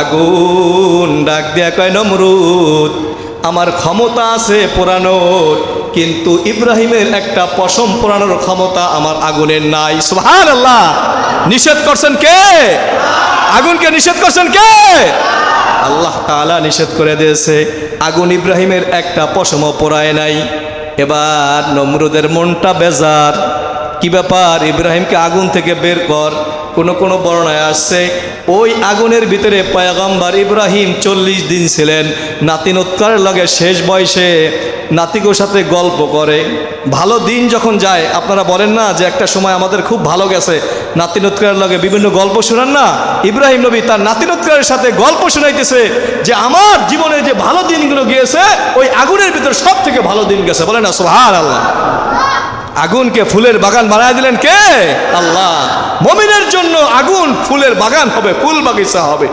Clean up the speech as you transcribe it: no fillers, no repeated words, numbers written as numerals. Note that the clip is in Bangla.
আগুন ডাক দিয়া কয়, নমরুদ আমার ক্ষমতা আছে পোড়ানোর, কিন্তু ইব্রাহিমের একটা পশম পোড়ানোর ক্ষমতা আমার আগুনের নাই। সুবহানাল্লাহ। নিষেধ করছেন কে? আগুনকে নিষেধ করছেন কে? আল্লাহ তাআলা নিষেধ করে দিয়েছে। আগুন ইব্রাহিমের একটা পশমও পোড়ায় নাই। এবার নমরুদের মনটা বেজার। কি ব্যাপার, ইব্রাহিমকে আগুন থেকে বের কর। কোন বর্ণনায় আসছে ওই আগুনের ভিতরে পয়গম্বর ইব্রাহিম 40 দিন ছিলেন। নাতিনৎকারের লগে শেষ বয়সে নাতিগোর সাথে গল্প করে। ভালো দিন যখন যায়, আপনারা বলেন না যে একটা সময় আমাদের খুব ভালো গেছে, নাতিনৎকারের লগে বিভিন্ন গল্প শোনান না। ইব্রাহিম নবী তার নাতিনৎকারের সাথে গল্প শোনাইতেছে যে আমার জীবনে যে ভালো দিনগুলো গিয়েছে ওই আগুনের ভিতরে সব থেকে ভালো দিন গেছে। বলেন না সুবহানাল্লাহ। আগুনকে ফুলের বাগান বানায় দিলেন কে? আল্লাহ। মুমিনের জন্য আগুন ফুলের বাগান হবে, ফুল বাগিচা হবে।